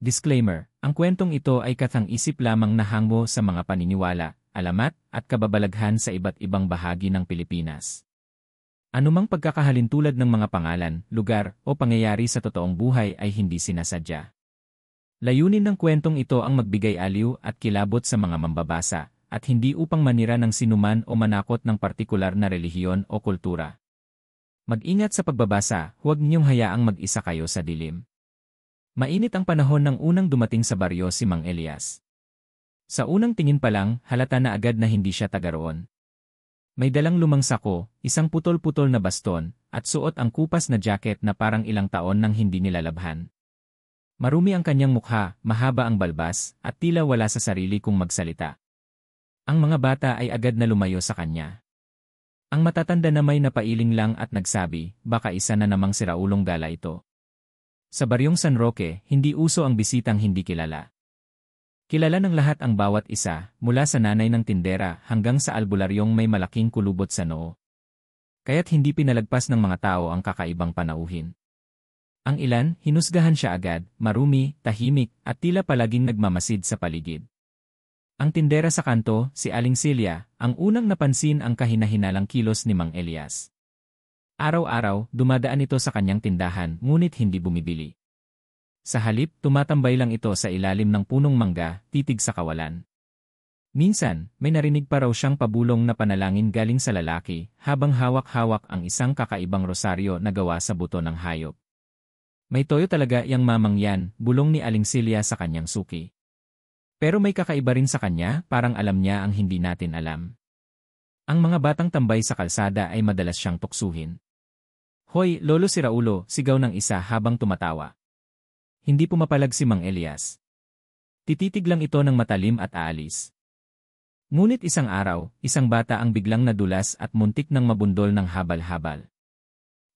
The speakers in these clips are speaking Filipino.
Disclaimer, ang kwentong ito ay kathang-isip lamang na hango sa mga paniniwala, alamat, at kababalaghan sa iba't ibang bahagi ng Pilipinas. Anumang pagkakahalintulad ng mga pangalan, lugar, o pangyayari sa totoong buhay ay hindi sinasadya. Layunin ng kwentong ito ang magbigay aliw at kilabot sa mga mambabasa, at hindi upang manira ng sinuman o manakot ng partikular na relihiyon o kultura. Mag-ingat sa pagbabasa, huwag niyong hayaang mag-isa kayo sa dilim. Mainit ang panahon ng unang dumating sa baryo si Mang Elias. Sa unang tingin pa lang, halata na agad na hindi siya taga roon. May dalang lumang sako, isang putol-putol na baston, at suot ang kupas na jacket na parang ilang taon nang hindi nilalabhan. Marumi ang kanyang mukha, mahaba ang balbas, at tila wala sa sarili kung magsalita. Ang mga bata ay agad na lumayo sa kanya. Ang matatanda na may napailing lang at nagsabi, baka isa na namang siraulong gala ito. Sa baryong San Roque, hindi uso ang bisitang hindi kilala. Kilala ng lahat ang bawat isa, mula sa nanay ng tindera hanggang sa albularyong may malaking kulubot sa noo. Kaya't hindi pinalagpas ng mga tao ang kakaibang panauhin. Ang ilan, hinusgahan siya agad, marumi, tahimik, at tila palaging nagmamasid sa paligid. Ang tindera sa kanto, si Aling Celia, ang unang napansin ang kahinahinalang kilos ni Mang Elias. Araw-araw, dumadaan ito sa kanyang tindahan, ngunit hindi bumibili. Sa halip, tumatambay lang ito sa ilalim ng punong mangga, titig sa kawalan. Minsan, may narinig pa raw siyang pabulong na panalangin galing sa lalaki, habang hawak-hawak ang isang kakaibang rosaryo na gawa sa buto ng hayop. May toyo talaga yang mamang yan, bulong ni Aling Celia sa kanyang suki. Pero may kakaiba rin sa kanya, parang alam niya ang hindi natin alam. Ang mga batang tambay sa kalsada ay madalas siyang tuksuhin. Hoy, Lolo si Raulo, sigaw ng isa habang tumatawa. Hindi pumapalag si Mang Elias. Tititig lang ito ng matalim at aalis. Ngunit isang araw, isang bata ang biglang nadulas at muntik ng mabundol ng habal-habal.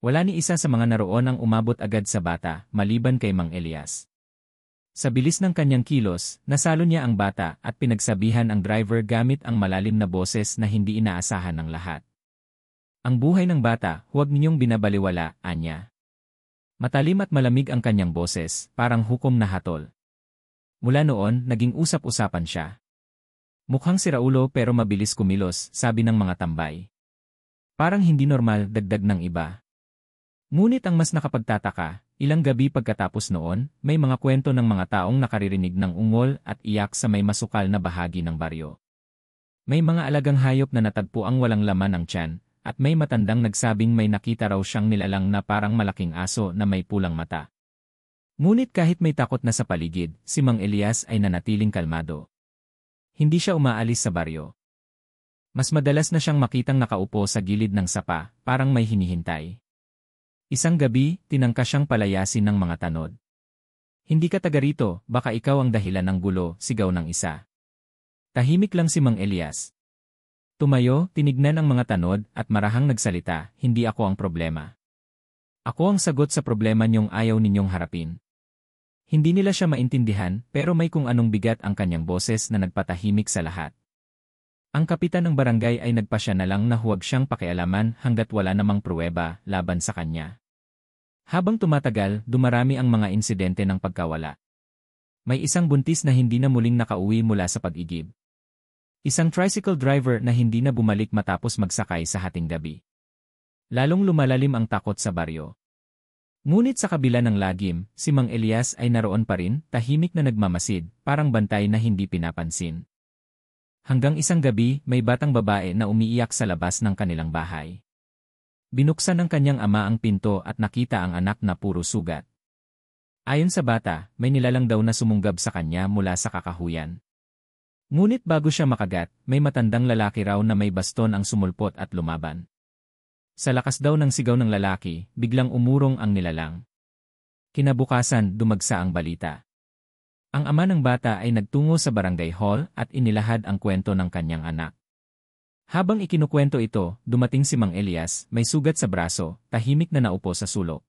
Wala ni isa sa mga naroon ang umabot agad sa bata, maliban kay Mang Elias. Sa bilis ng kanyang kilos, nasalo niya ang bata at pinagsabihan ang driver gamit ang malalim na boses na hindi inaasahan ng lahat. Ang buhay ng bata, huwag ninyong binabaliwala, anya. Matalim at malamig ang kanyang boses, parang hukom na hatol. Mula noon, naging usap-usapan siya. Mukhang si Raulo pero mabilis kumilos, sabi ng mga tambay. Parang hindi normal, dagdag ng iba. Ngunit ang mas nakapagtataka, ilang gabi pagkatapos noon, may mga kwento ng mga taong nakaririnig ng ungol at iyak sa may masukal na bahagi ng baryo. May mga alagang hayop na natagpo ang walang laman ng tiyan, at may matandang nagsabing may nakita raw siyang nilalang na parang malaking aso na may pulang mata. Ngunit kahit may takot na sa paligid, si Mang Elias ay nanatiling kalmado. Hindi siya umaalis sa baryo. Mas madalas na siyang makitang nakaupo sa gilid ng sapa, parang may hinihintay. Isang gabi, tinangka siyang palayasin ng mga tanod. Hindi ka taga rito, baka ikaw ang dahilan ng gulo, sigaw ng isa. Tahimik lang si Mang Elias. Tumayo, tinignan ang mga tanod at marahang nagsalita, hindi ako ang problema. Ako ang sagot sa problema niyong ayaw ninyong harapin. Hindi nila siya maintindihan pero may kung anong bigat ang kanyang boses na nagpatahimik sa lahat. Ang kapitan ng barangay ay nagpasya na lang na huwag siyang pakialaman hanggat wala namang pruweba laban sa kanya. Habang tumatagal, dumarami ang mga insidente ng pagkawala. May isang buntis na hindi na muling nakauwi mula sa pag-igib. Isang tricycle driver na hindi na bumalik matapos magsakay sa hating gabi. Lalong lumalalim ang takot sa baryo. Ngunit sa kabila ng lagim, si Mang Elias ay naroon pa rin, tahimik na nagmamasid, parang bantay na hindi pinapansin. Hanggang isang gabi, may batang babae na umiiyak sa labas ng kanilang bahay. Binuksan ng kanyang ama ang pinto at nakita ang anak na puro sugat. Ayon sa bata, may nilalang daw na sumunggab sa kanya mula sa kakahuyan. Ngunit bago siya makagat, may matandang lalaki raw na may baston ang sumulpot at lumaban. Sa lakas daw ng sigaw ng lalaki, biglang umurong ang nilalang. Kinabukasan, dumagsa ang balita. Ang ama ng bata ay nagtungo sa barangay hall at inilahad ang kwento ng kanyang anak. Habang ikinukwento ito, dumating si Mang Elias, may sugat sa braso, tahimik na naupo sa sulok.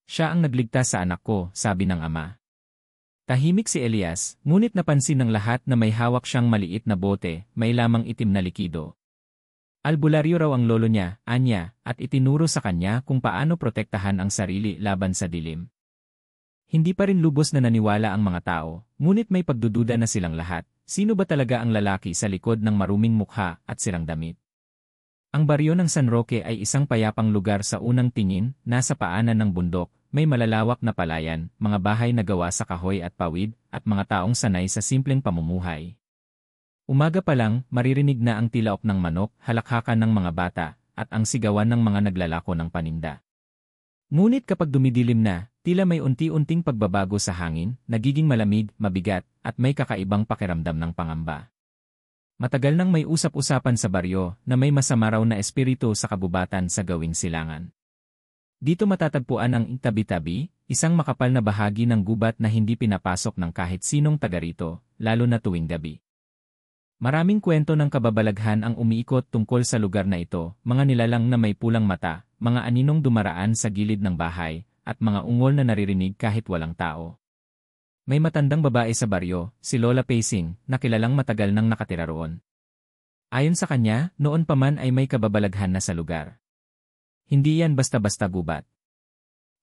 Siya ang nagligtas sa anak ko, sabi ng ama. Tahimik si Elias, ngunit napansin ng lahat na may hawak siyang maliit na bote, may lamang itim na likido. Albularyo raw ang lolo niya, anya, at itinuro sa kanya kung paano protektahan ang sarili laban sa dilim. Hindi pa rin lubos na naniwala ang mga tao, ngunit may pagdududa na silang lahat. Sino ba talaga ang lalaki sa likod ng maruming mukha at sirang damit? Ang baryo ng San Roque ay isang payapang lugar sa unang tingin, nasa paanan ng bundok, may malalawak na palayan, mga bahay na gawa sa kahoy at pawid, at mga taong sanay sa simpleng pamumuhay. Umaga pa lang, maririnig na ang tilaok ng manok, halakhakan ng mga bata, at ang sigawan ng mga naglalako ng paninda. Ngunit kapag dumidilim na, tila may unti-unting pagbabago sa hangin, nagiging malamig, mabigat, at may kakaibang pakiramdam ng pangamba. Matagal nang may usap-usapan sa baryo na may masama raw na espiritu sa kabubatan sa gawing silangan. Dito matatagpuan ang tabi-tabi, isang makapal na bahagi ng gubat na hindi pinapasok ng kahit sinong taga rito, lalo na tuwing gabi. Maraming kwento ng kababalaghan ang umiikot tungkol sa lugar na ito, mga nilalang na may pulang mata, mga aninong dumaraan sa gilid ng bahay, at mga ungol na naririnig kahit walang tao. May matandang babae sa baryo, si Lola Pacing, na kilalang matagal nang nakatira roon. Ayon sa kanya, noon pa man ay may kababalaghan na sa lugar. Hindi yan basta-basta gubat.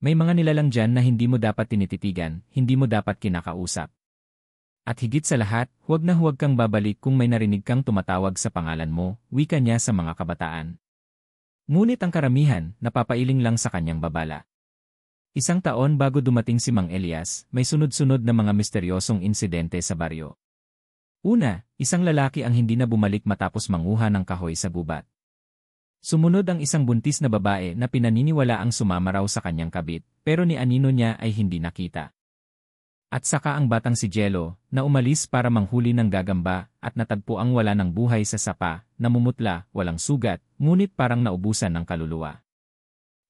May mga nilalang dyan na hindi mo dapat tinititigan, hindi mo dapat kinakausap. At higit sa lahat, huwag na huwag kang babalik kung may narinig kang tumatawag sa pangalan mo, wika niya sa mga kabataan. Ngunit ang karamihan, napapailing lang sa kanyang babala. Isang taon bago dumating si Mang Elias, may sunod-sunod na mga misteryosong insidente sa baryo. Una, isang lalaki ang hindi na bumalik matapos manguha ng kahoy sa gubat. Sumunod ang isang buntis na babae na pinaniniwala ang sumama raw sa kanyang kabit, pero ni anino niya ay hindi nakita. At saka ang batang si Jello, na umalis para manghuli ng gagamba at natagpo ang wala ng buhay sa sapa, namumutla, walang sugat, ngunit parang naubusan ng kaluluwa.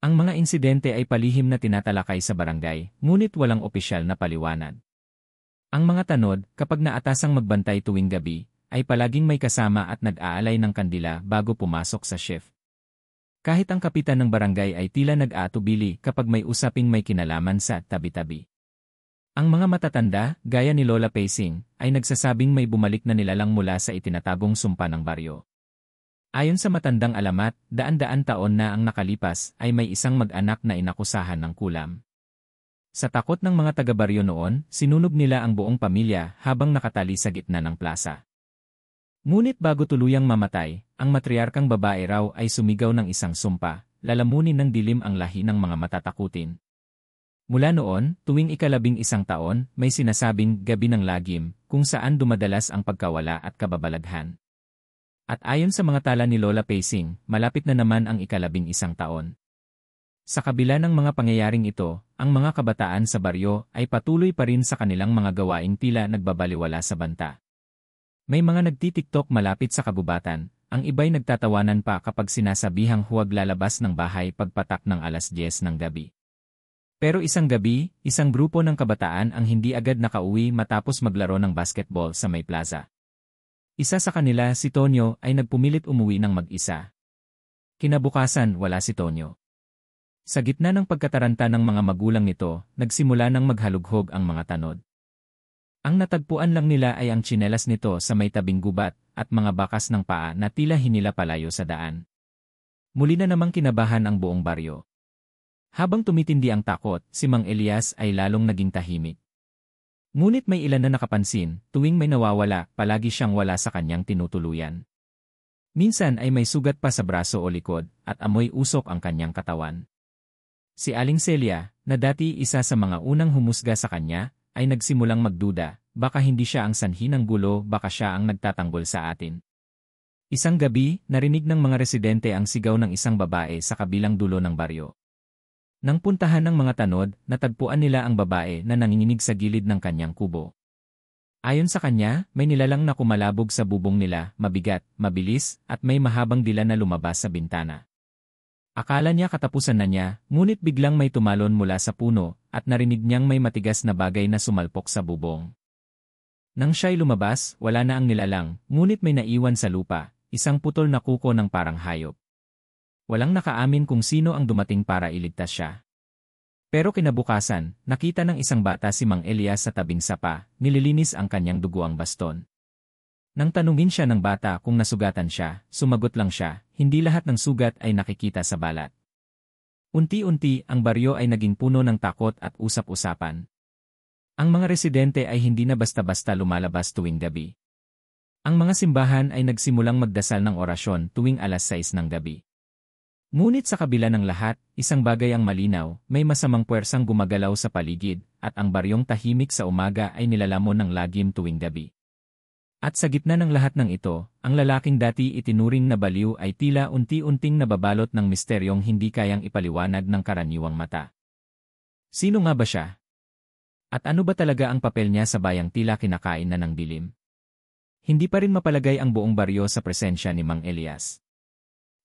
Ang mga insidente ay palihim na tinatalakay sa barangay, ngunit walang opisyal na paliwanag. Ang mga tanod, kapag naatasang magbantay tuwing gabi, ay palaging may kasama at nag-aalay ng kandila bago pumasok sa shift. Kahit ang kapitan ng barangay ay tila nag-aatubili kapag may usaping may kinalaman sa tabi-tabi. Ang mga matatanda, gaya ni Lola Pacing, ay nagsasabing may bumalik na nilalang mula sa itinatagong sumpa ng baryo. Ayon sa matandang alamat, daan-daan taon na ang nakalipas ay may isang mag-anak na inakusahan ng kulam. Sa takot ng mga taga-baryo noon, sinunog nila ang buong pamilya habang nakatali sa gitna ng plaza. Ngunit bago tuluyang mamatay, ang matriarkang babae raw ay sumigaw ng isang sumpa, lalamunin ng dilim ang lahi ng mga matatakutin. Mula noon, tuwing ika-11 taon, may sinasabing gabi ng lagim, kung saan dumadalas ang pagkawala at kababalaghan. At ayon sa mga tala ni Lola Pacing, malapit na naman ang ika-11 taon. Sa kabila ng mga pangyayaring ito, ang mga kabataan sa baryo ay patuloy pa rin sa kanilang mga gawaing tila nagbabaliwala sa banta. May mga nagtitiktok malapit sa kabubatan, ang iba'y nagtatawanan pa kapag sinasabihang huwag lalabas ng bahay pagpatak ng 10:00 ng gabi. Pero isang gabi, isang grupo ng kabataan ang hindi agad nakauwi matapos maglaro ng basketball sa may plaza. Isa sa kanila, si Tonyo, ay nagpumilit umuwi ng mag-isa. Kinabukasan, wala si Tonyo. Sa gitna ng pagkataranta ng mga magulang nito, nagsimula ng maghalughog ang mga tanod. Ang natagpuan lang nila ay ang tsinelas nito sa may tabing gubat at mga bakas ng paa na tila hinila palayo sa daan. Muli na namang kinabahan ang buong baryo. Habang tumitindi ang takot, si Mang Elias ay lalong naging tahimik. Ngunit may ilan na nakapansin, tuwing may nawawala, palagi siyang wala sa kanyang tinutuluyan. Minsan ay may sugat pa sa braso o likod, at amoy usok ang kanyang katawan. Si Aling Celia, na dati isa sa mga unang humusga sa kanya, ay nagsimulang magduda, baka hindi siya ang sanhi ng gulo, baka siya ang nagtatanggol sa atin. Isang gabi, narinig ng mga residente ang sigaw ng isang babae sa kabilang dulo ng baryo. Nang puntahan ng mga tanod, natagpuan nila ang babae na nanginginig sa gilid ng kanyang kubo. Ayon sa kanya, may nilalang na kumalabog sa bubong nila, mabigat, mabilis, at may mahabang dila na lumabas sa bintana. Akala niya katapusan na niya, ngunit biglang may tumalon mula sa puno, at narinig niyang may matigas na bagay na sumalpok sa bubong. Nang siya'y lumabas, wala na ang nilalang, ngunit may naiwan sa lupa, isang putol na kuko ng parang hayop. Walang nakaamin kung sino ang dumating para iligtas siya. Pero kinabukasan, nakita ng isang bata si Mang Elias sa tabing sapa, nililinis ang kanyang duguang baston. Nang tanungin siya ng bata kung nasugatan siya, sumagot lang siya, hindi lahat ng sugat ay nakikita sa balat. Unti-unti, ang baryo ay naging puno ng takot at usap-usapan. Ang mga residente ay hindi na basta-basta lumalabas tuwing gabi. Ang mga simbahan ay nagsimulang magdasal ng orasyon tuwing alas 6 ng gabi. Ngunit sa kabila ng lahat, isang bagay ang malinaw, may masamang puwersang gumagalaw sa paligid, at ang baryong tahimik sa umaga ay nilalamon ng lagim tuwing gabi. At sa gitna ng lahat ng ito, ang lalaking dati itinuring na baliw ay tila unti-unting nababalot ng misteryong hindi kayang ipaliwanag ng karaniwang mata. Sino nga ba siya? At ano ba talaga ang papel niya sa bayang tila kinakain na ng dilim? Hindi pa rin mapalagay ang buong baryo sa presensya ni Mang Elias.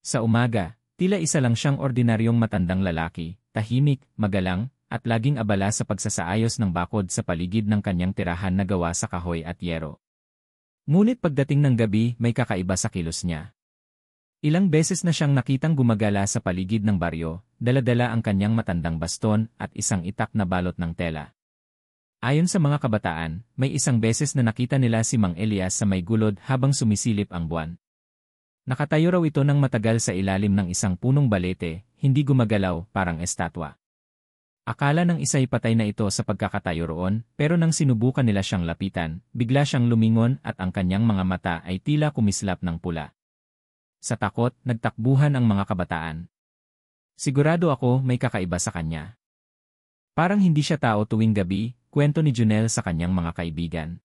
Sa umaga, tila isa lang siyang ordinaryong matandang lalaki, tahimik, magalang, at laging abala sa pagsasaayos ng bakod sa paligid ng kanyang tirahan na gawa sa kahoy at yero. Ngunit pagdating ng gabi, may kakaiba sa kilos niya. Ilang beses na siyang nakitang gumagala sa paligid ng baryo, dala-dala ang kanyang matandang baston at isang itak na balot ng tela. Ayon sa mga kabataan, may isang beses na nakita nila si Mang Elias sa may gulod habang sumisilip ang buwan. Nakatayo raw ito ng matagal sa ilalim ng isang punong balete, hindi gumagalaw, parang estatwa. Akala ng isa'y patay na ito sa pagkakatayo roon, pero nang sinubukan nila siyang lapitan, bigla siyang lumingon at ang kanyang mga mata ay tila kumislap ng pula. Sa takot, nagtakbuhan ang mga kabataan. Sigurado ako may kakaiba sa kanya. Parang hindi siya tao tuwing gabi, kwento ni Junel sa kanyang mga kaibigan.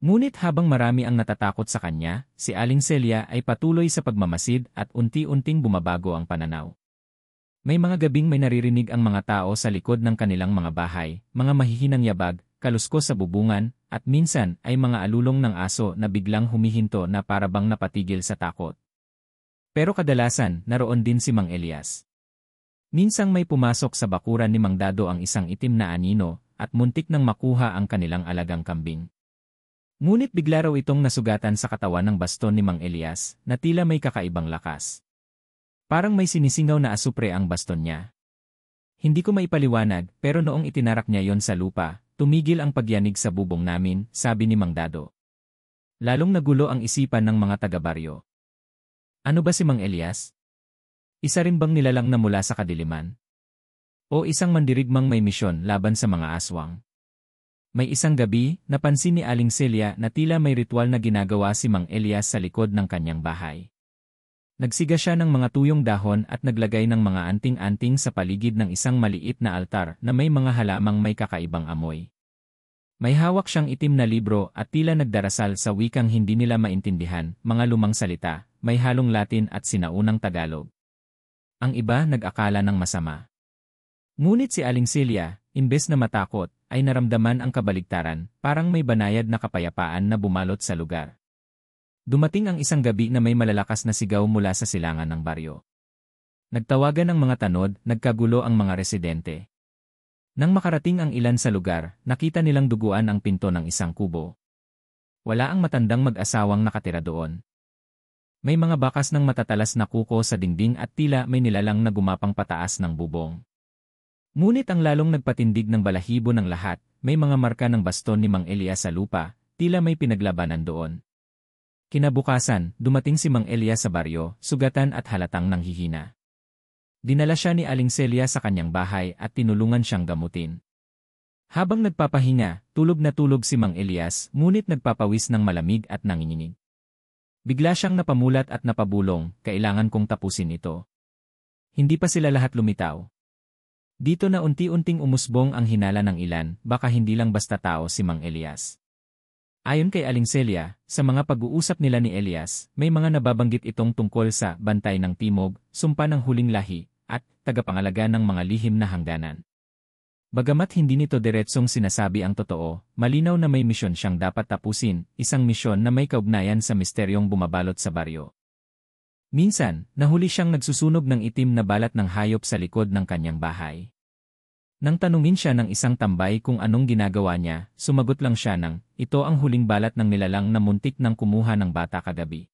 Ngunit habang marami ang natatakot sa kanya, si Aling Celia ay patuloy sa pagmamasid at unti-unting bumabago ang pananaw. May mga gabing may naririnig ang mga tao sa likod ng kanilang mga bahay, mga mahihinang yabag, kaluskos sa bubungan, at minsan ay mga alulong ng aso na biglang humihinto na parabang napatigil sa takot. Pero kadalasan, naroon din si Mang Elias. Minsang may pumasok sa bakuran ni Mang Dado ang isang itim na anino, at muntik nang makuha ang kanilang alagang kambing. Ngunit bigla raw itong nasugatan sa katawan ng baston ni Mang Elias, na tila may kakaibang lakas. Parang may sinisingaw na asupre ang baston niya. Hindi ko maipaliwanag, pero noong itinarak niya yon sa lupa, tumigil ang pagyanig sa bubong namin, sabi ni Mang Dado. Lalong nagulo ang isipan ng mga taga-baryo. Ano ba si Mang Elias? Isa rin bang nilalang na mula sa kadiliman? O isang mandirigmang may misyon laban sa mga aswang? May isang gabi, napansin ni Aling Celia na tila may ritual na ginagawa si Mang Elias sa likod ng kanyang bahay. Nagsiga siya ng mga tuyong dahon at naglagay ng mga anting-anting sa paligid ng isang maliit na altar na may mga halamang may kakaibang amoy. May hawak siyang itim na libro at tila nagdarasal sa wikang hindi nila maintindihan, mga lumang salita, may halong Latin at sinaunang Tagalog. Ang iba nag-akala ng masama. Ngunit si Aling Celia, imbes na matakot, ay naramdaman ang kabaligtaran, parang may banayad na kapayapaan na bumalot sa lugar. Dumating ang isang gabi na may malalakas na sigaw mula sa silangan ng baryo. Nagtawagan ang mga tanod, nagkagulo ang mga residente. Nang makarating ang ilan sa lugar, nakita nilang duguan ang pinto ng isang kubo. Wala ang matandang mag-asawang nakatira doon. May mga bakas ng matatalas na kuko sa dingding at tila may nilalang na gumapang pataas ng bubong. Ngunit ang lalong nagpatindig ng balahibo ng lahat, may mga marka ng baston ni Mang Elias sa lupa, tila may pinaglabanan doon. Kinabukasan, dumating si Mang Elias sa baryo, sugatan at halatang nanghihina. Dinala siya ni Aling Celia sa kanyang bahay at tinulungan siyang gamutin. Habang nagpapahinga, tulog na tulog si Mang Elias, ngunit nagpapawis ng malamig at nanginginig. Bigla siyang napamulat at napabulong, kailangan kong tapusin ito. Hindi pa sila lahat lumitaw. Dito na unti-unting umusbong ang hinala ng ilan, baka hindi lang basta tao si Mang Elias. Ayon kay Aling Celia, sa mga pag-uusap nila ni Elias, may mga nababanggit itong tungkol sa bantay ng timog, sumpa ng huling lahi, at tagapangalaga ng mga lihim na hangganan. Bagamat hindi nito diretsong sinasabi ang totoo, malinaw na may misyon siyang dapat tapusin, isang misyon na may kaugnayan sa misteryong bumabalot sa baryo. Minsan, nahuli siyang nagsusunog ng itim na balat ng hayop sa likod ng kanyang bahay. Nang tanungin siya ng isang tambay kung anong ginagawa niya, sumagot lang siya ng, ito ang huling balat ng nilalang na muntik nang kumuha ng bata kagabi.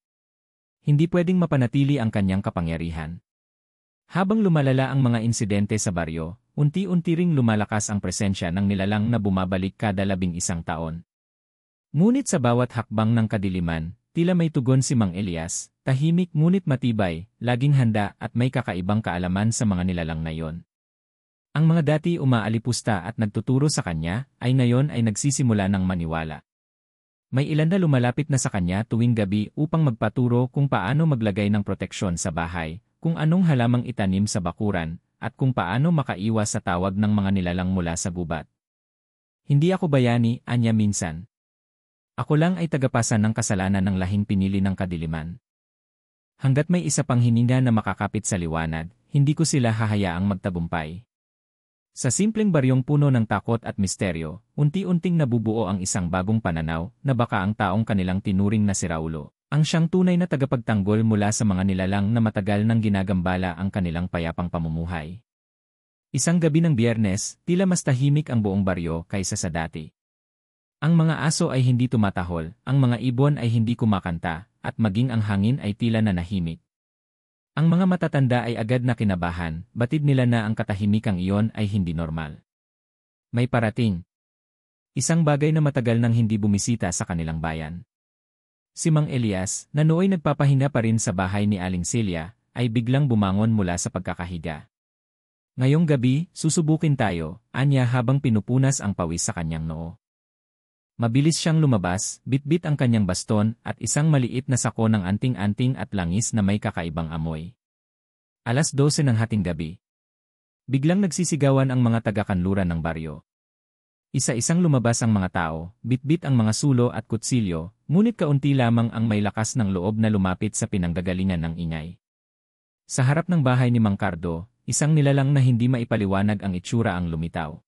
Hindi pwedeng mapanatili ang kanyang kapangyarihan. Habang lumalala ang mga insidente sa baryo, unti-unti ring lumalakas ang presensya ng nilalang na bumabalik kada 11 taon. Ngunit sa bawat hakbang ng kadiliman, tila may tugon si Mang Elias, tahimik ngunit matibay, laging handa at may kakaibang kaalaman sa mga nilalang na yon. Ang mga dati umaalipusta at nagtuturo sa kanya ay ngayon ay nagsisimula ng maniwala. May ilan na lumalapit na sa kanya tuwing gabi upang magpaturo kung paano maglagay ng proteksyon sa bahay, kung anong halamang itanim sa bakuran, at kung paano makaiwas sa tawag ng mga nilalang mula sa gubat. Hindi ako bayani, anya minsan. Ako lang ay tagapasan ng kasalanan ng lahing pinili ng kadiliman. Hanggat may isa pang hininga na makakapit sa liwanag, hindi ko sila hahayaang magtagumpay. Sa simpleng baryong puno ng takot at misteryo, unti-unting nabubuo ang isang bagong pananaw na baka ang taong kanilang tinuring na si Raulo, ang siyang tunay na tagapagtanggol mula sa mga nilalang na matagal nang ginagambala ang kanilang payapang pamumuhay. Isang gabi ng Biyernes, tila mas tahimik ang buong baryo kaysa sa dati. Ang mga aso ay hindi tumatahol, ang mga ibon ay hindi kumakanta, at maging ang hangin ay tila nanahimik. Ang mga matatanda ay agad na kinabahan, batid nila na ang katahimikang iyon ay hindi normal. May parating. Isang bagay na matagal nang hindi bumisita sa kanilang bayan. Si Mang Elias, na nooy nagpapahinga pa rin sa bahay ni Aling Celia, ay biglang bumangon mula sa pagkakahiga. Ngayong gabi, susubukin tayo, anya habang pinupunas ang pawis sa kanyang noo. Mabilis siyang lumabas, bitbit ang kanyang baston at isang maliit na sako ng anting-anting at langis na may kakaibang amoy. 12:00 ng hating gabi. Biglang nagsisigawan ang mga taga-kanluran ng baryo. Isa-isang lumabas ang mga tao, bitbit ang mga sulo at kutsilyo, ngunit kaunti lamang ang may lakas ng loob na lumapit sa pinanggagalingan ng ingay. Sa harap ng bahay ni Mang Cardo, isang nilalang na hindi maipaliwanag ang itsura ang lumitaw.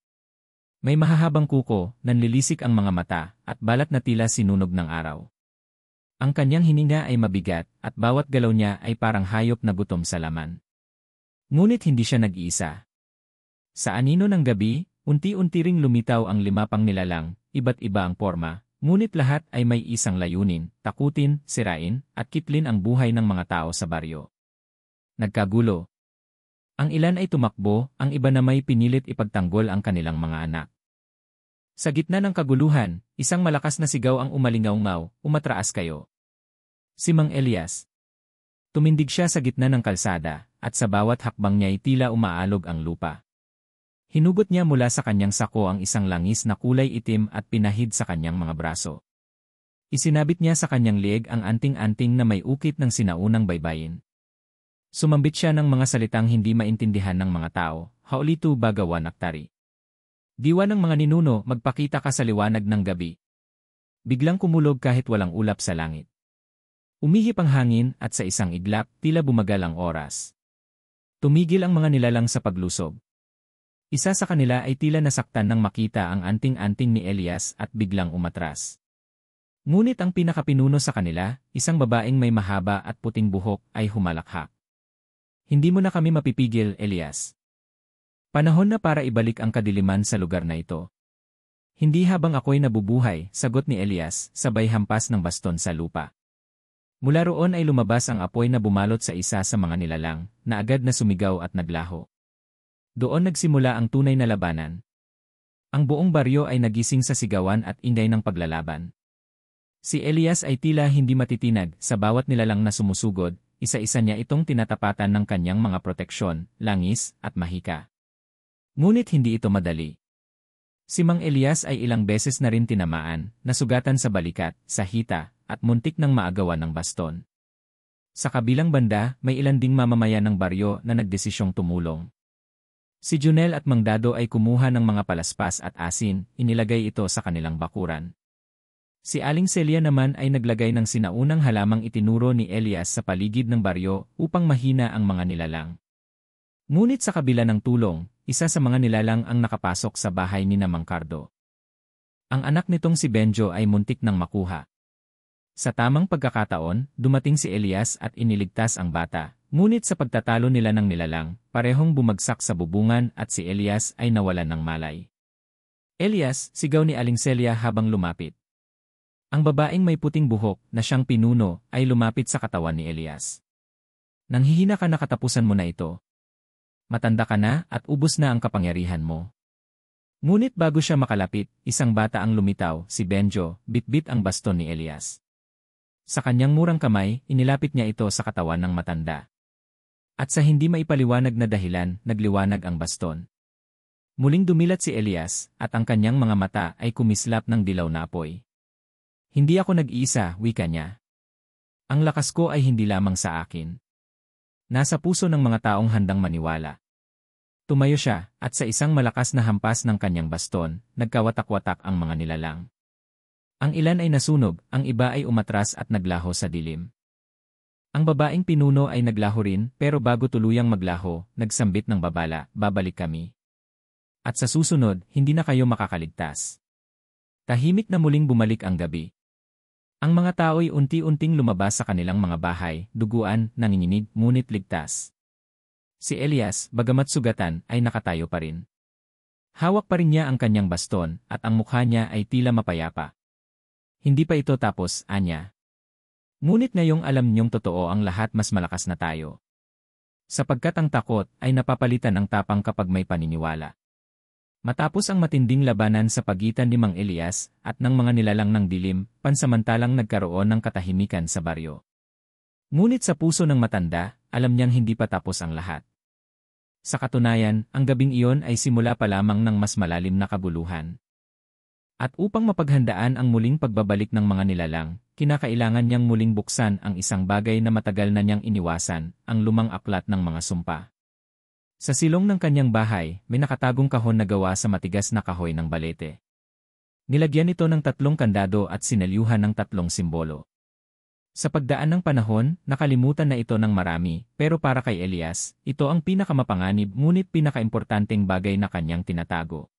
May mahahabang kuko, nanlilisik ang mga mata, at balat na tila sinunog ng araw. Ang kanyang hininga ay mabigat, at bawat galaw niya ay parang hayop na gutom sa laman. Ngunit hindi siya nag-iisa. Sa anino ng gabi, unti-unti ring lumitaw ang 5 pang nilalang, iba't iba ang porma, ngunit lahat ay may isang layunin, takutin, sirain, at kitlin ang buhay ng mga tao sa baryo. Nagkagulo. Ang ilan ay tumakbo, ang iba na may pinilit ipagtanggol ang kanilang mga anak. Sa gitna ng kaguluhan, isang malakas na sigaw ang umalingaw-ngaw, umatraas kayo. Si Mang Elias. Tumindig siya sa gitna ng kalsada, at sa bawat hakbang niya ay tila umaalog ang lupa. Hinugot niya mula sa kanyang sako ang isang langis na kulay itim at pinahid sa kanyang mga braso. Isinabit niya sa kanyang leeg ang anting-anting na may ukit ng sinaunang baybayin. Sumambit siya ng mga salitang hindi maintindihan ng mga tao, haulitu bagawan aktari. Diwa ng mga ninuno, magpakita ka sa liwanag ng gabi. Biglang kumulog kahit walang ulap sa langit. Umihip ang hangin at sa isang iglap, tila bumagal ang oras. Tumigil ang mga nilalang sa paglusob. Isa sa kanila ay tila nasaktan nang makita ang anting-anting ni Elias at biglang umatras. Ngunit ang pinakapinuno sa kanila, isang babaeng may mahaba at puting buhok, ay humalakhak. Hindi mo na kami mapipigil, Elias. Panahon na para ibalik ang kadiliman sa lugar na ito. Hindi habang ako'y nabubuhay, sagot ni Elias, sabay hampas ng baston sa lupa. Mula roon ay lumabas ang apoy na bumalot sa isa sa mga nilalang, na agad na sumigaw at naglaho. Doon nagsimula ang tunay na labanan. Ang buong baryo ay nagising sa sigawan at ingay ng paglalaban. Si Elias ay tila hindi matitinag sa bawat nilalang na sumusugod, isa-isa niya itong tinatapatan ng kanyang mga proteksyon, langis, at mahika. Ngunit hindi ito madali. Si Mang Elias ay ilang beses na rin tinamaan, nasugatan sa balikat, sa hita, at muntik ng maagawan ng baston. Sa kabilang banda, may ilan ding mamamayan ng baryo na nagdesisyong tumulong. Si Junel at Mang Dado ay kumuha ng mga palaspas at asin, inilagay ito sa kanilang bakuran. Si Aling Celia naman ay naglagay ng sinaunang halamang itinuro ni Elias sa paligid ng baryo upang mahina ang mga nilalang. Ngunit sa kabila ng tulong, isa sa mga nilalang ang nakapasok sa bahay ni Mang Cardo. Ang anak nitong si Benjo ay muntik nang makuha. Sa tamang pagkakataon, dumating si Elias at iniligtas ang bata, ngunit sa pagtatalo nila ng nilalang, parehong bumagsak sa bubungan at si Elias ay nawalan ng malay. Elias, sigaw ni Aling Celia habang lumapit. Ang babaeng may puting buhok na siyang pinuno ay lumapit sa katawan ni Elias. Nanghihina ka na katapusan mo na ito. Matanda ka na at ubos na ang kapangyarihan mo. Ngunit bago siya makalapit, isang bata ang lumitaw, si Benjo, bitbit ang baston ni Elias. Sa kanyang murang kamay, inilapit niya ito sa katawan ng matanda. At sa hindi maipaliwanag na dahilan, nagliwanag ang baston. Muling dumilat si Elias, at ang kanyang mga mata ay kumislap ng dilaw na apoy. Hindi ako nag-iisa, wika niya. Ang lakas ko ay hindi lamang sa akin. Nasa puso ng mga taong handang maniwala. Tumayo siya, at sa isang malakas na hampas ng kanyang baston, nagkawatak-watak ang mga nilalang. Ang ilan ay nasunog, ang iba ay umatras at naglaho sa dilim. Ang babaeng pinuno ay naglaho rin, pero bago tuluyang maglaho, nagsambit ng babala, babalik kami. At sa susunod, hindi na kayo makakaligtas. Tahimik na muling bumalik ang gabi. Ang mga tao'y unti-unting lumabas sa kanilang mga bahay, duguan, nanginginig, ngunit ligtas. Si Elias, bagamat sugatan, ay nakatayo pa rin. Hawak pa rin niya ang kanyang baston, at ang mukha niya ay tila mapayapa. Hindi pa ito tapos, anya. Ngunit ngayong alam niyong totoo ang lahat, mas malakas na tayo. Sapagkat ang takot ay napapalitan ng tapang kapag may paniniwala. Matapos ang matinding labanan sa pagitan ni Mang Elias at ng mga nilalang ng dilim, pansamantalang nagkaroon ng katahimikan sa baryo. Ngunit sa puso ng matanda, alam niyang hindi pa tapos ang lahat. Sa katunayan, ang gabing iyon ay simula pa lamang ng mas malalim na kabuluhan. At upang mapaghandaan ang muling pagbabalik ng mga nilalang, kinakailangan niyang muling buksan ang isang bagay na matagal na niyang iniwasan, ang lumang aklat ng mga sumpa. Sa silong ng kanyang bahay, may nakatagong kahon na gawa sa matigas na kahoy ng balete. Nilagyan ito ng 3 kandado at sinelyuhan ng 3 simbolo. Sa pagdaan ng panahon, nakalimutan na ito ng marami, pero para kay Elias, ito ang pinakamapanganib ngunit pinakaimportanteng bagay na kanyang tinatago.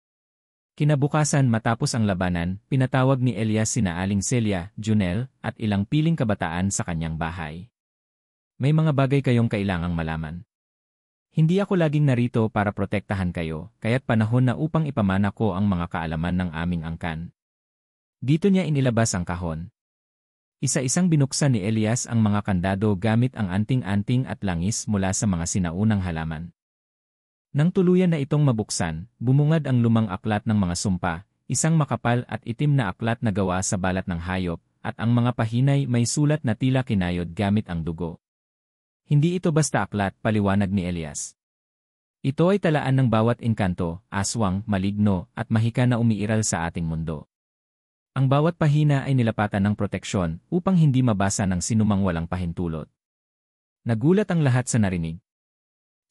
Kinabukasan matapos ang labanan, pinatawag ni Elias sina Aling Celia, Junel, at ilang piling kabataan sa kanyang bahay. May mga bagay kayong kailangang malaman. Hindi ako laging narito para protektahan kayo, kaya't panahon na upang ipamana ko ang mga kaalaman ng aming angkan. Dito niya inilabas ang kahon. Isa-isang binuksan ni Elias ang mga kandado gamit ang anting-anting at langis mula sa mga sinaunang halaman. Nang tuluyan na itong mabuksan, bumungad ang lumang aklat ng mga sumpa, isang makapal at itim na aklat na gawa sa balat ng hayop, at ang mga pahinay may sulat na tila kinayod gamit ang dugo. Hindi ito basta aklat, paliwanag ni Elias. Ito ay talaan ng bawat engkanto, aswang, maligno, at mahika na umiiral sa ating mundo. Ang bawat pahina ay nilapatan ng proteksyon upang hindi mabasa ng sinumang walang pahintulot. Nagulat ang lahat sa narinig.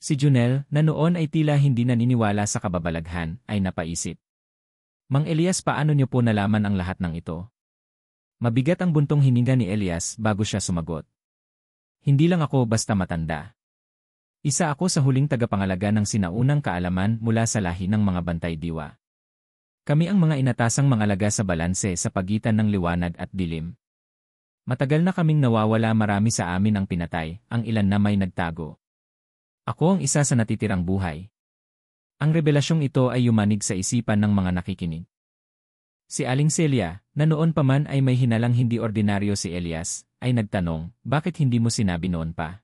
Si Junel, na noon ay tila hindi naniniwala sa kababalaghan, ay napaisip. Mang Elias, paano niyo po nalaman ang lahat ng ito? Mabigat ang buntong hininga ni Elias bago siya sumagot. Hindi lang ako basta matanda. Isa ako sa huling tagapangalaga ng sinaunang kaalaman mula sa lahi ng mga bantay diwa. Kami ang mga inatasang mangalaga sa balanse sa pagitan ng liwanag at dilim. Matagal na kaming nawawala, marami sa amin ang pinatay, ang ilan na may nagtago. Ako ang isa sa natitirang buhay. Ang revelasyong ito ay yumanig sa isipan ng mga nakikinig. Si Aling Celia, na noon pa man ay may hinalang hindi ordinaryo si Elias, ay nagtanong, bakit hindi mo sinabi noon pa?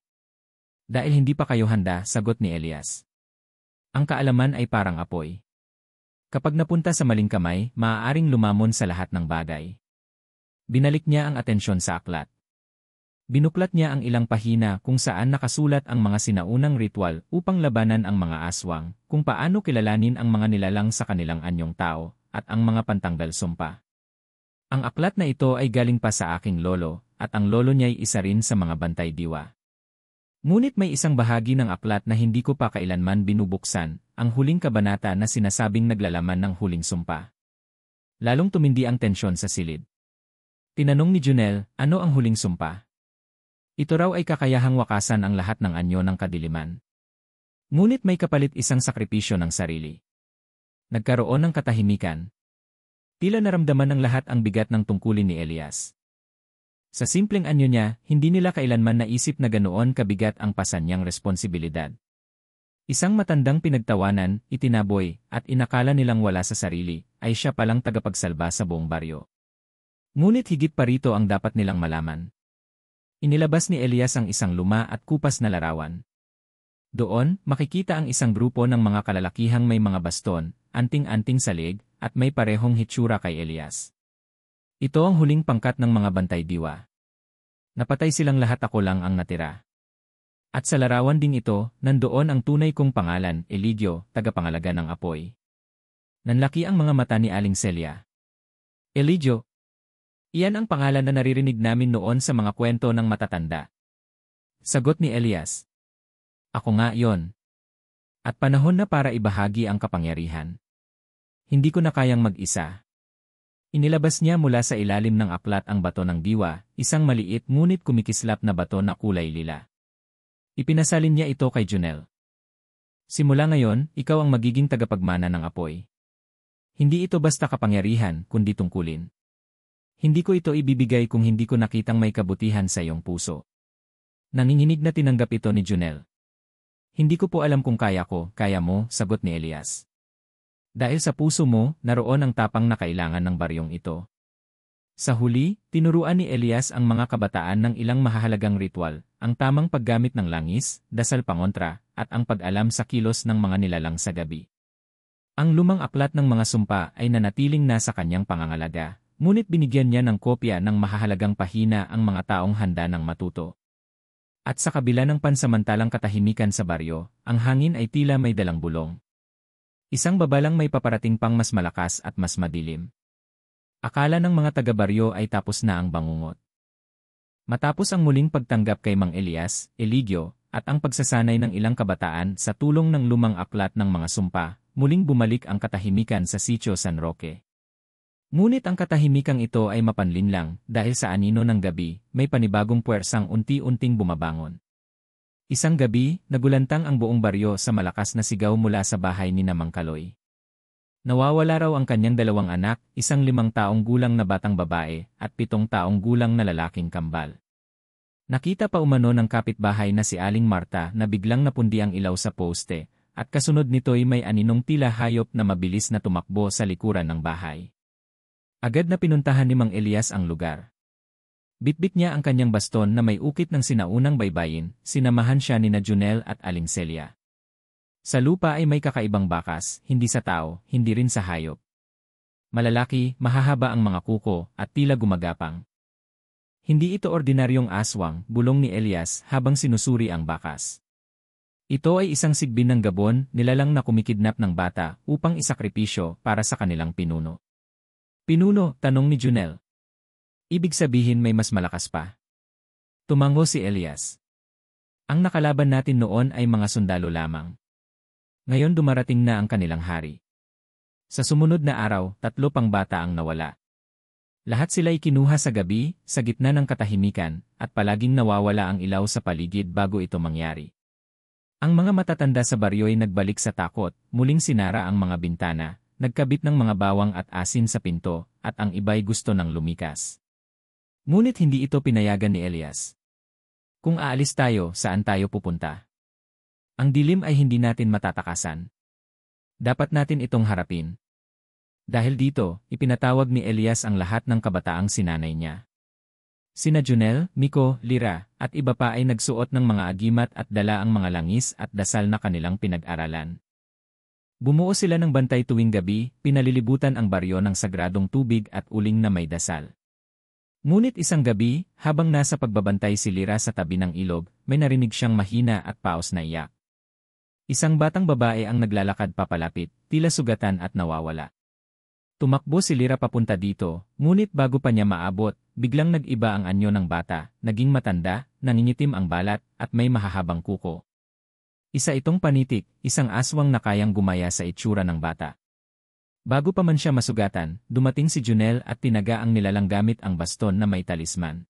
Dahil hindi pa kayo handa, sagot ni Elias. Ang kaalaman ay parang apoy. Kapag napunta sa maling kamay, maaaring lumamon sa lahat ng bagay. Binalik niya ang atensyon sa aklat. Binuklat niya ang ilang pahina kung saan nakasulat ang mga sinaunang ritual upang labanan ang mga aswang, kung paano kilalanin ang mga nilalang sa kanilang anyong tao, at ang mga pantanggal sumpa. Ang aklat na ito ay galing pa sa aking lolo, at ang lolo niya ay isa rin sa mga bantay diwa. Ngunit may isang bahagi ng aklat na hindi ko pa kailanman binubuksan, ang huling kabanata na sinasabing naglalaman ng huling sumpa. Lalong tumindi ang tensyon sa silid. Tinanong ni Junel, ano ang huling sumpa? Ito raw ay kakayahang wakasan ang lahat ng anyo ng kadiliman. Ngunit may kapalit, isang sakripisyo ng sarili. Nagkaroon ng katahimikan. Tila naramdaman ng lahat ang bigat ng tungkulin ni Elias. Sa simpleng anyo niya, hindi nila kailanman naisip na ganoon kabigat ang pasan niyang responsibilidad. Isang matandang pinagtawanan, itinaboy, at inakala nilang wala sa sarili, ay siya palang tagapagsalba sa buong baryo. Ngunit higit pa rito ang dapat nilang malaman. Inilabas ni Elias ang isang luma at kupas na larawan. Doon, makikita ang isang grupo ng mga kalalakihang may mga baston, anting-anting sa leeg, at may parehong hitsura kay Elias. Ito ang huling pangkat ng mga bantay diwa. Napatay silang lahat, ako lang ang natira. At sa larawan ding ito, nandoon ang tunay kong pangalan, Eligio, tagapangalaga ng apoy. Nanlaki ang mga mata ni Aling Celia. Eligio. Iyan ang pangalan na naririnig namin noon sa mga kwento ng matatanda. Sagot ni Elias. Ako nga yon. At panahon na para ibahagi ang kapangyarihan. Hindi ko na kayang mag-isa. Inilabas niya mula sa ilalim ng aklat ang bato ng diwa, isang maliit ngunit kumikislap na bato na kulay lila. Ipinasalin niya ito kay Junel. Simula ngayon, ikaw ang magiging tagapagmana ng apoy. Hindi ito basta kapangyarihan, kundi tungkulin. Hindi ko ito ibibigay kung hindi ko nakitang may kabutihan sa iyong puso. Nanginginig na tinanggap ito ni Junel. Hindi ko po alam kung kaya ko, kaya mo, sagot ni Elias. Dahil sa puso mo, naroon ang tapang na kailangan ng baryong ito. Sa huli, tinuruan ni Elias ang mga kabataan ng ilang mahahalagang ritual, ang tamang paggamit ng langis, dasal pangontra, at ang pag-alam sa kilos ng mga nilalang sa gabi. Ang lumang aklat ng mga sumpa ay nanatiling nasa kanyang pangangalaga, ngunit binigyan niya ng kopya ng mahahalagang pahina ang mga taong handa ng matuto. At sa kabila ng pansamantalang katahimikan sa baryo, ang hangin ay tila may dalang bulong. Isang babalang may paparating pang mas malakas at mas madilim. Akala ng mga taga-baryo ay tapos na ang bangungot. Matapos ang muling pagtanggap kay Mang Elias, Eligio, at ang pagsasanay ng ilang kabataan sa tulong ng lumang aklat ng mga sumpa, muling bumalik ang katahimikan sa Sitio San Roque. Ngunit ang katahimikang ito ay mapanlinlang dahil sa anino ng gabi, may panibagong puwersang unti-unting bumabangon. Isang gabi, nagulantang ang buong baryo sa malakas na sigaw mula sa bahay ni Mang Kaloy. Nawawala raw ang kanyang 2 anak, isang 5 taong gulang na batang babae, at 7 taong gulang na lalaking kambal. Nakita pa umano ng kapitbahay na si Aling Marta na biglang napundi ang ilaw sa poste, at kasunod nito'y may aninong tila hayop na mabilis na tumakbo sa likuran ng bahay. Agad na pinuntahan ni Mang Elias ang lugar. Bitbit niya ang kanyang baston na may ukit ng sinaunang baybayin, sinamahan siya ni Junel at Aling Celia. Sa lupa ay may kakaibang bakas, hindi sa tao, hindi rin sa hayop. Malalaki, mahahaba ang mga kuko, at tila gumagapang. Hindi ito ordinaryong aswang, bulong ni Elias habang sinusuri ang bakas. Ito ay isang sigbin ng Gabon, nilalang na kumikidnap ng bata upang isakripisyo para sa kanilang pinuno. Pinuno, tanong ni Junel. Ibig sabihin may mas malakas pa. Tumango si Elias. Ang nakalaban natin noon ay mga sundalo lamang. Ngayon dumarating na ang kanilang hari. Sa sumunod na araw, 3 pang bata ang nawala. Lahat sila'y kinuha sa gabi, sa gitna ng katahimikan, at palaging nawawala ang ilaw sa paligid bago ito mangyari. Ang mga matatanda sa baryo ay nagbalik sa takot, muling sinara ang mga bintana, nagkabit ng mga bawang at asin sa pinto, at ang iba'y gusto ng lumikas. Ngunit hindi ito pinayagan ni Elias. Kung aalis tayo, saan tayo pupunta? Ang dilim ay hindi natin matatakasan. Dapat natin itong harapin. Dahil dito, ipinatawag ni Elias ang lahat ng kabataang sinanay niya. Sina Junel, Miko, Lira, at iba pa ay nagsuot ng mga agimat at dala ang mga langis at dasal na kanilang pinag-aralan. Bumuo sila ng bantay tuwing gabi, pinalilibutan ang baryo ng sagradong tubig at uling na may dasal. Ngunit isang gabi, habang nasa pagbabantay si Lira sa tabi ng ilog, may narinig siyang mahina at paos na iyak. Isang batang babae ang naglalakad papalapit, tila sugatan at nawawala. Tumakbo si Lira papunta dito, ngunit bago pa niya maabot, biglang nag-iba ang anyo ng bata, naging matanda, nangingitim ang balat, at may mahahabang kuko. Isa itong panitik, isang aswang na kayang gumaya sa itsura ng bata. Bago pa man siya masugatan, dumating si Junel at tinaga ang nilalang gamit ang baston na may talisman.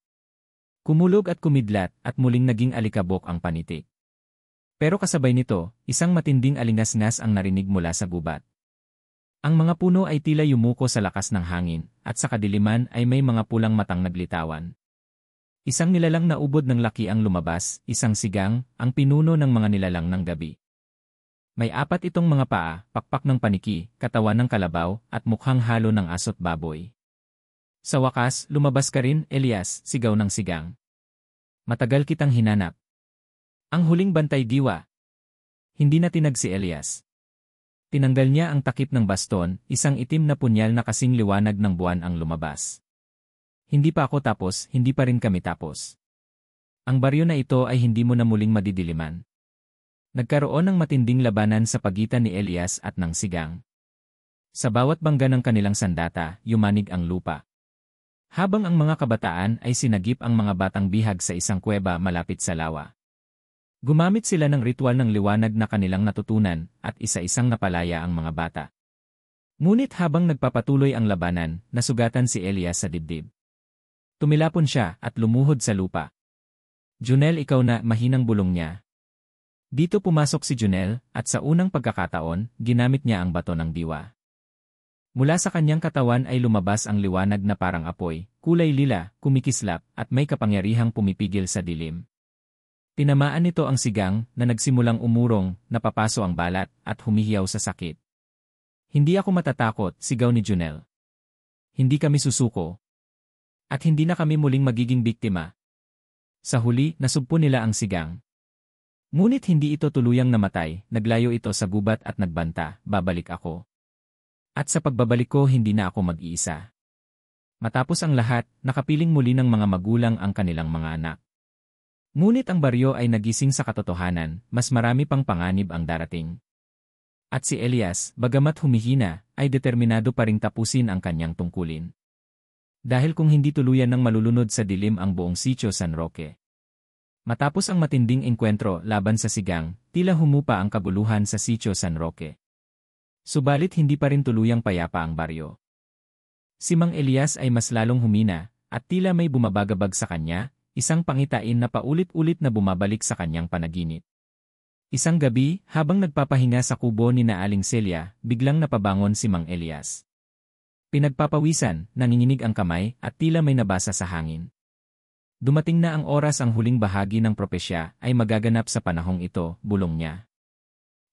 Kumulog at kumidlat at muling naging alikabok ang panitik. Pero kasabay nito, isang matinding alingasngas ang narinig mula sa gubat. Ang mga puno ay tila yumuko sa lakas ng hangin, at sa kadiliman ay may mga pulang matang naglitawan. Isang nilalang na ubod ng laki ang lumabas, isang sigang, ang pinuno ng mga nilalang ng gabi. May 4 itong mga paa, pakpak ng paniki, katawan ng kalabaw, at mukhang halo ng aso't baboy. Sa wakas, lumabas ka rin, Elias, sigaw ng sigang. Matagal kitang hinanap. Ang huling bantay diwa. Hindi na tinag si Elias. Tinanggal niya ang takip ng baston, isang itim na punyal na kasing liwanag ng buwan ang lumabas. Hindi pa ako tapos, hindi pa rin kami tapos. Ang baryo na ito ay hindi mo na muling madidiliman. Nagkaroon ng matinding labanan sa pagitan ni Elias at ng sigang. Sa bawat bangga ng kanilang sandata, yumanig ang lupa. Habang ang mga kabataan ay sinagip ang mga batang bihag sa isang kuweba malapit sa lawa. Gumamit sila ng ritual ng liwanag na kanilang natutunan at isa-isang napalaya ang mga bata. Ngunit habang nagpapatuloy ang labanan, nasugatan si Elias sa dibdib. Tumilapon siya at lumuhod sa lupa. Junel, ikaw na, mahinang bulong niya. Dito pumasok si Junel at sa unang pagkakataon, ginamit niya ang bato ng diwa. Mula sa kanyang katawan ay lumabas ang liwanag na parang apoy, kulay lila, kumikislap, at may kapangyarihang pumipigil sa dilim. Tinamaan nito ang sigang na nagsimulang umurong, napapaso ang balat, at humihiyaw sa sakit. Hindi ako matatakot, sigaw ni Junel. Hindi kami susuko. At hindi na kami muling magiging biktima. Sa huli, nasugpo nila ang sigang. Ngunit hindi ito tuluyang namatay, naglayo ito sa gubat at nagbanta, babalik ako. At sa pagbabalik ko hindi na ako mag-iisa. Matapos ang lahat, nakapiling muli ng mga magulang ang kanilang mga anak. Ngunit ang baryo ay nagising sa katotohanan, mas marami pang panganib ang darating. At si Elias, bagamat humihina, ay determinado pa ring tapusin ang kanyang tungkulin. Dahil kung hindi tuluyan ng malulunod sa dilim ang buong sitio San Roque. Matapos ang matinding engkwentro laban sa sigang, tila humupa ang kaguluhan sa sitio San Roque. Subalit hindi pa rin tuluyang payapa ang baryo. Si Mang Elias ay mas lalong humina, at tila may bumabagabag sa kanya, isang pangitain na paulit-ulit na bumabalik sa kanyang panaginip. Isang gabi, habang nagpapahinga sa kubo ni Aling Celia, biglang napabangon si Mang Elias. Pinagpapawisan, nanginginig ang kamay, at tila may nabasa sa hangin. Dumating na ang oras ang huling bahagi ng propesya ay magaganap sa panahong ito, bulong niya.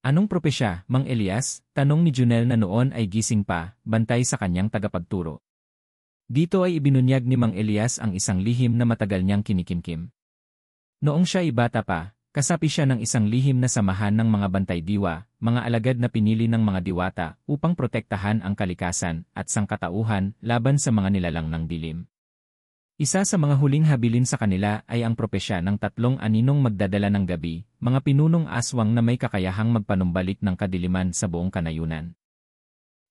Anong propesya, Mang Elias? Tanong ni Junel na noon ay gising pa, bantay sa kanyang tagapagturo. Dito ay ibinunyag ni Mang Elias ang isang lihim na matagal niyang kinikimkim. Noong siya ay bata pa, kasapi siya ng isang lihim na samahan ng mga bantay diwa, mga alagad na pinili ng mga diwata upang protektahan ang kalikasan at sangkatauhan laban sa mga nilalang ng dilim. Isa sa mga huling habilin sa kanila ay ang propesya ng 3 aninong magdadala ng gabi, mga pinunong aswang na may kakayahang magpanumbalik ng kadiliman sa buong kanayunan.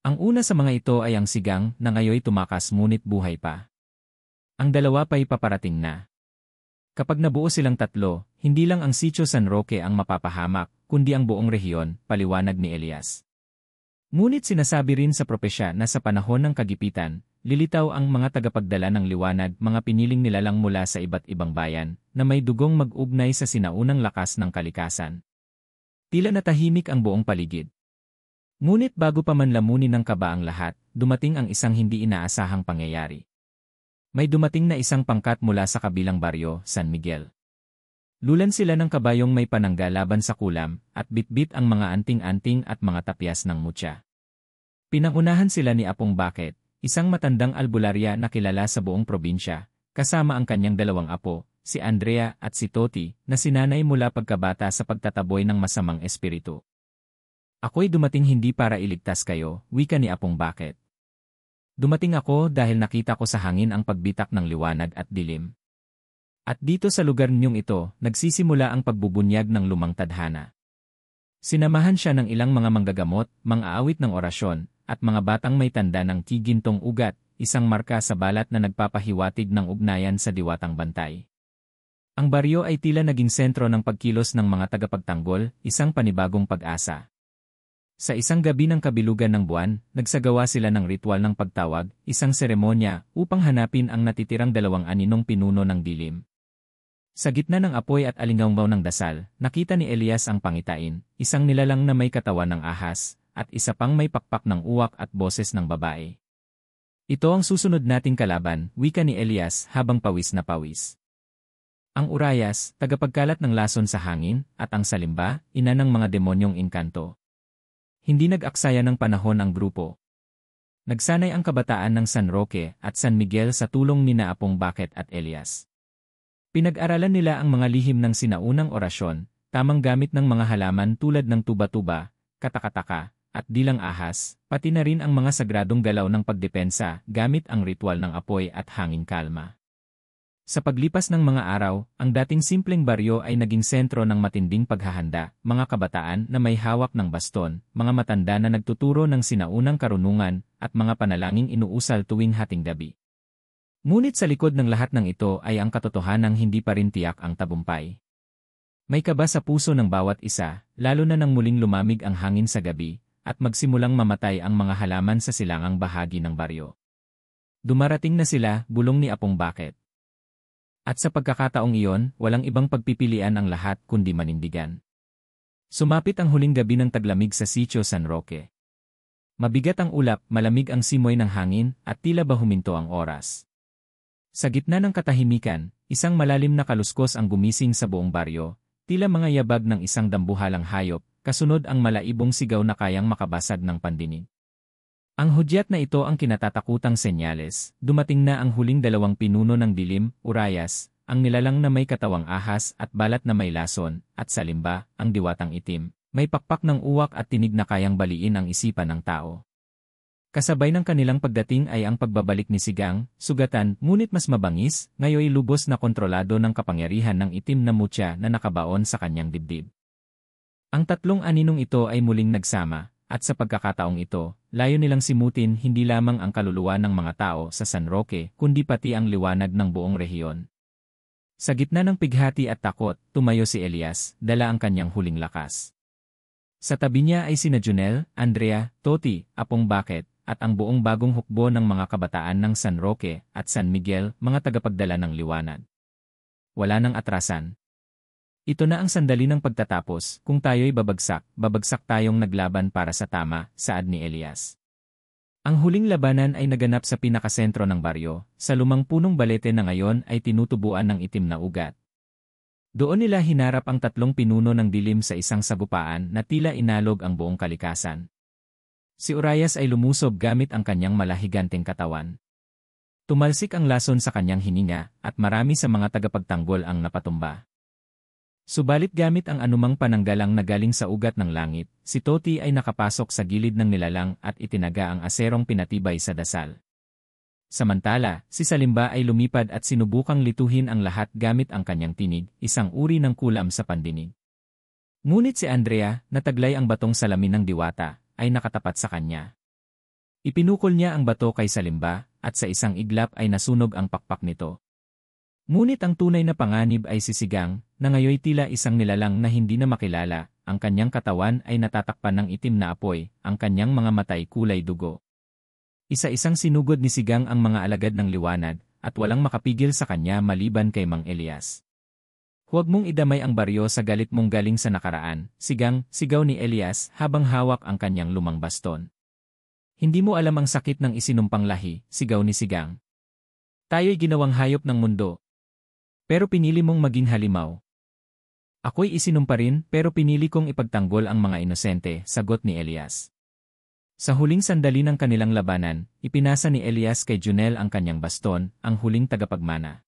Ang una sa mga ito ay ang sigang na ngayoy tumakas ngunit buhay pa. Ang dalawa pa'y paparating na. Kapag nabuo silang 3, hindi lang ang sitio San Roque ang mapapahamak, kundi ang buong rehiyon, paliwanag ni Elias. Ngunit sinasabi rin sa propesya na sa panahon ng kagipitan, lilitaw ang mga tagapagdala ng liwanag, mga piniling nilalang mula sa iba't ibang bayan, na may dugong mag-ugnay sa sinaunang lakas ng kalikasan. Tila natahimik ang buong paligid. Ngunit bago pa man lamunin ng kaba ang lahat, dumating ang isang hindi inaasahang pangyayari. May dumating na isang pangkat mula sa kabilang baryo, San Miguel. Lulan sila ng kabayong may panangga laban sa kulam, at bitbit ang mga anting-anting at mga tapyas ng mutya. Pinangunahan sila ni Apong Bakit, isang matandang albularya na kilala sa buong probinsya, kasama ang kanyang 2 apo, si Andrea at si Toti, na sinanay mula pagkabata sa pagtataboy ng masamang espiritu. Ako'y dumating hindi para iligtas kayo, wika ni Apong Bakit. Dumating ako dahil nakita ko sa hangin ang pagbitak ng liwanag at dilim. At dito sa lugar ninyong ito, nagsisimula ang pagbubunyag ng lumang tadhana. Sinamahan siya ng ilang mga manggagamot, mang-aawit ng orasyon, at mga batang may tanda ng tigintong ugat, isang marka sa balat na nagpapahiwatig ng ugnayan sa diwatang bantay. Ang baryo ay tila naging sentro ng pagkilos ng mga tagapagtanggol, isang panibagong pag-asa. Sa isang gabi ng kabilugan ng buwan, nagsagawa sila ng ritual ng pagtawag, isang seremonya, upang hanapin ang natitirang 2 aninong pinuno ng dilim. Sa gitna ng apoy at alingawgaw ng dasal, nakita ni Elias ang pangitain, isang nilalang na may katawan ng ahas, at isa pang may pakpak ng uwak at boses ng babae. Ito ang susunod nating kalaban, wika ni Elias habang pawis na pawis. Ang Urayas, tagapagkalat ng lason sa hangin, at ang Salimba, ina ng mga demonyong inkanto. Hindi nag-aksaya ng panahon ang grupo. Nagsanay ang kabataan ng San Roque at San Miguel sa tulong ni Apong Bakit at Elias. Pinag-aralan nila ang mga lihim ng sinaunang orasyon, tamang gamit ng mga halaman tulad ng tuba-tuba, katakataka, at dilang ahas, pati na rin ang mga sagradong galaw ng pagdepensa gamit ang ritual ng apoy at hangin kalma. Sa paglipas ng mga araw, ang dating simpleng baryo ay naging sentro ng matinding paghahanda, mga kabataan na may hawak ng baston, mga matanda na nagtuturo ng sinaunang karunungan, at mga panalangin inuusal tuwing hating gabi. Ngunit sa likod ng lahat ng ito ay ang katotohanang hindi pa rin tiyak ang tagumpay. May kaba sa puso ng bawat isa, lalo na nang muling lumamig ang hangin sa gabi, at magsimulang mamatay ang mga halaman sa silangang bahagi ng baryo. Dumarating na sila, bulong ni Apong Bakit. At sa pagkakataong iyon, walang ibang pagpipilian ang lahat kundi manindigan. Sumapit ang huling gabi ng taglamig sa Sitio San Roque. Mabigat ang ulap, malamig ang simoy ng hangin, at tila ba huminto ang oras. Sa gitna ng katahimikan, isang malalim na kaluskos ang gumising sa buong baryo, tila mga yabag ng isang dambuhalang hayop, kasunod ang malaibong sigaw na kayang makabasag ng pandinig. Ang hudyat na ito ang kinatatakutang senyales, dumating na ang huling dalawang pinuno ng dilim, Urayas, ang nilalang na may katawang ahas at balat na may lason, at Salimba, ang diwatang itim, may pakpak ng uwak at tinig na kayang baliin ang isipan ng tao. Kasabay ng kanilang pagdating ay ang pagbabalik ni Sigang, sugatan, ngunit mas mabangis, ngayoy lubos na kontrolado ng kapangyarihan ng itim na mutya na nakabaon sa kanyang dibdib. Ang tatlong aninong ito ay muling nagsama, at sa pagkakataong ito, layo nilang simutin hindi lamang ang kaluluwa ng mga tao sa San Roque, kundi pati ang liwanag ng buong rehiyon. Sa gitna ng pighati at takot, tumayo si Elias, dala ang kanyang huling lakas. Sa tabi niya ay sina Junel, Andrea, Toti, Apong Bakit, at ang buong bagong hukbo ng mga kabataan ng San Roque at San Miguel, mga tagapagdala ng liwanag. Wala nang atrasan. Ito na ang sandali ng pagtatapos, kung tayo'y babagsak tayong naglaban para sa tama, saad ni Elias. Ang huling labanan ay naganap sa pinakasentro ng baryo, sa lumang punong balete na ngayon ay tinutubuan ng itim na ugat. Doon nila hinarap ang tatlong pinuno ng dilim sa isang sagupaan na tila inalog ang buong kalikasan. Si Urayas ay lumusob gamit ang kanyang malahiganteng katawan. Tumalsik ang lason sa kanyang hininga, at marami sa mga tagapagtanggol ang napatumba. Subalit gamit ang anumang pananggalang na galing sa ugat ng langit, si Toti ay nakapasok sa gilid ng nilalang at itinaga ang aserong pinatibay sa dasal. Samantala, si Salimba ay lumipad at sinubukang lituhin ang lahat gamit ang kanyang tinig, isang uri ng kulam sa pandinig. Ngunit si Andrea, na taglay ang batong salamin ng diwata, ay nakatapat sa kanya. Ipinukol niya ang bato kay Salimba, at sa isang iglap ay nasunog ang pakpak nito. Ngunit ang tunay na panganib ay si Sigang, na ngayoy tila isang nilalang na hindi na makilala, ang kanyang katawan ay natatakpan ng itim na apoy, ang kanyang mga matay kulay dugo. Isa-isang sinugod ni Sigang ang mga alagad ng liwanag, at walang makapigil sa kanya maliban kay Mang Elias. Huwag mong idamay ang baryo sa galit mong galing sa nakaraan, Sigang, sigaw ni Elias habang hawak ang kanyang lumang baston. Hindi mo alam ang sakit ng isinumpang lahi, sigaw ni Sigang. Tayo'y ginawang hayop ng mundo. Pero pinili mong maging halimaw. Ako'y isinumpa rin pero pinili kong ipagtanggol ang mga inosente, sagot ni Elias. Sa huling sandali ng kanilang labanan, ipinasa ni Elias kay Junel ang kanyang baston, ang huling tagapagmana.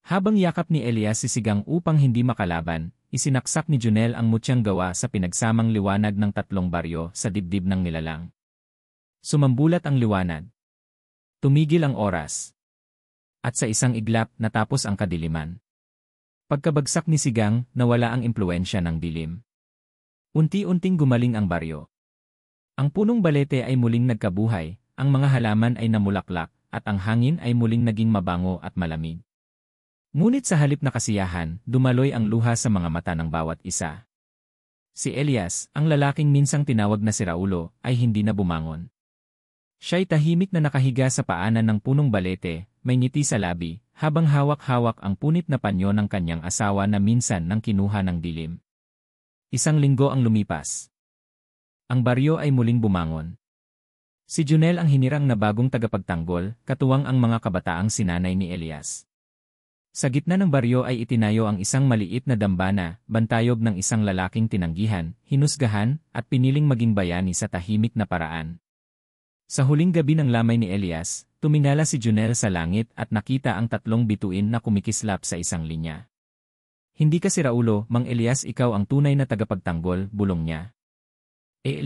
Habang yakap ni Elias si Sigang upang hindi makalaban, isinaksak ni Junel ang mutyang gawa sa pinagsamang liwanag ng tatlong baryo sa dibdib ng nilalang. Sumambulat ang liwanag. Tumigil ang oras. At sa isang iglap natapos ang kadiliman. Pagkabagsak ni Sigang, nawala ang impluensya ng dilim. Unti-unting gumaling ang baryo. Ang punong balete ay muling nagkabuhay, ang mga halaman ay namulaklak, at ang hangin ay muling naging mabango at malamig. Ngunit sa halip na kasiyahan, dumaloy ang luha sa mga mata ng bawat isa. Si Elias, ang lalaking minsang tinawag na si Raulo, ay hindi na bumangon. Siya'y tahimik na nakahiga sa paanan ng punong balete, may ngiti sa labi, habang hawak-hawak ang punit na panyo ng kanyang asawa na minsan nang kinuha ng dilim. Isang linggo ang lumipas. Ang baryo ay muling bumangon. Si Junel ang hinirang na bagong tagapagtanggol, katuwang ang mga kabataang sinanay ni Elias. Sa gitna ng baryo ay itinayo ang isang maliit na dambana, bantayog ng isang lalaking tinanggihan, hinusgahan, at piniling maging bayani sa tahimik na paraan. Sa huling gabi ng lamay ni Elias, tumingala si Junel sa langit at nakita ang tatlong bituin na kumikislap sa isang linya. Hindi ka si Raulo, Mang Elias, ikaw ang tunay na tagapagtanggol, bulong niya. 5.